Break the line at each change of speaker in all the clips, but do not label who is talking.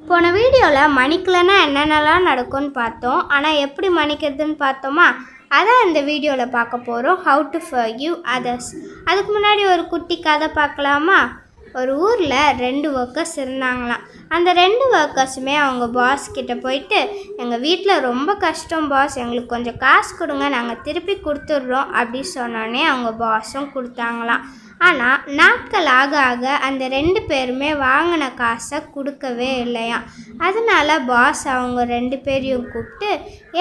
போன வீடியோவில் மன்னிக்கலைன்னா என்னென்னலாம் நடக்கும்னு பார்த்தோம். ஆனால் எப்படி மன்னிக்கிறதுன்னு பார்த்தோமா? அதான் இந்த வீடியோவில் பார்க்க போகிறோம். How to forgive others. அதுக்கு முன்னாடி ஒரு குட்டி கதை பார்க்கலாமா? ஒரு ஊரில் 2 ஒர்க்கர்ஸ் இருந்தாங்களாம். அந்த 2 ஒர்க்கர்ஸுமே அவங்க பாஸ் கிட்ட போயிட்டு, எங்கள் வீட்டில் ரொம்ப கஷ்டம் பாஸ், எங்களுக்கு கொஞ்சம் காசு கொடுங்க, நாங்கள் திருப்பி கொடுத்துட்றோம் அப்படி சொன்னோடனே அவங்க பாஸும் கொடுத்தாங்களாம். ஆனால் நாட்கள் ஆக ஆக அந்த 2 பேருமே வாங்கின காசை கொடுக்கவே இல்லையாம். அதனால பாஸ் அவங்க 2 பேரையும் கூப்பிட்டு,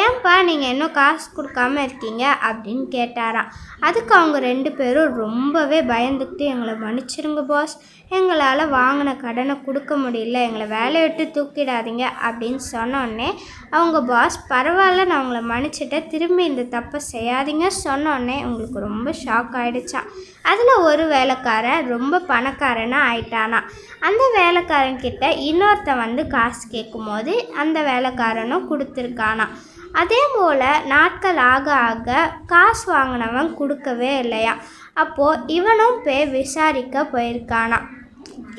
ஏன்பா நீங்கள் இன்னும் காசு கொடுக்காம இருக்கீங்க அப்படின்னு கேட்டாராம். அதுக்கு அவங்க 2 பேரும் ரொம்பவே பயந்துக்கிட்டு, எங்களை மன்னிச்சிருங்க பாஸ், எங்களால் வாங்கின கடனை கொடுக்க முடியல, எங்களை வேலையை விட்டு தூக்கிடாதீங்க அப்படின்னு சொன்னோடனே அவங்க பாஸ், பரவாயில்ல நான் உங்களை மன்னிச்சிட்டேன், திரும்பி இந்த தப்பை செய்யாதீங்க சொன்னோடனே உங்களுக்கு ரொம்ப ஷாக் ஆகிடுச்சான். அதில் ஒரு வேலைக்காரன் ரொம்ப பணக்காரனாக ஆயிட்டானா. அந்த வேலைக்காரன்கிட்ட இன்னொருத்தன் வந்து காசு கேட்கும்போது அந்த வேலைக்காரனும் கொடுத்துருக்கானா. அதே போல் நாட்கள் ஆக ஆக காசு வாங்கினவன் கொடுக்கவே இல்லையா. அப்போது இவனும் போய் விசாரிக்க போயிருக்கானா.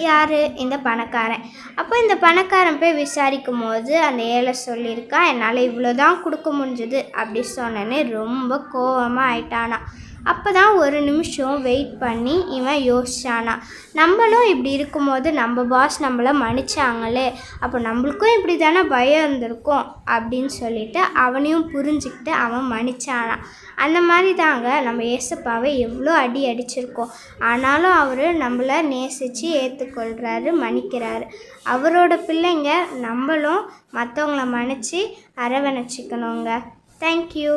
யார்? இந்த பணக்காரன். அப்போ இந்த பணக்காரன் போய் விசாரிக்கும் போது அந்த ஏழை சொல்லியிருக்கான், என்னால் இவ்வளோ தான் கொடுக்க முடிஞ்சது அப்படி சொன்னேன்னு ரொம்ப கோவமாக ஆயிட்டானா. அப்போ தான் ஒரு நிமிஷம் வெயிட் பண்ணி இவன் யோசிச்சானா, நம்மளும் இப்படி இருக்கும்போது நம்ம பாஸ் நம்மளை மன்னிச்சாங்களே, அப்போ நம்மளுக்கும் இப்படி தானே பயம் இருந்திருக்கும் அப்படின்னு சொல்லிட்டு அவனையும் புரிஞ்சுக்கிட்டு அவன் மன்னிச்சானா. அந்த மாதிரி தாங்க நம்ம ஏசப்பாவை எவ்வளோ அடி அடிச்சிருக்கோம், ஆனாலும் அவர் நம்மளை நேசித்து ஏற்றுக்கொள்கிறாரு, மன்னிக்கிறாரு. அவரோட பிள்ளைங்க நம்மளும் மற்றவங்கள மன்னித்து அரவணைச்சிக்கணுங்க. தேங்க்யூ.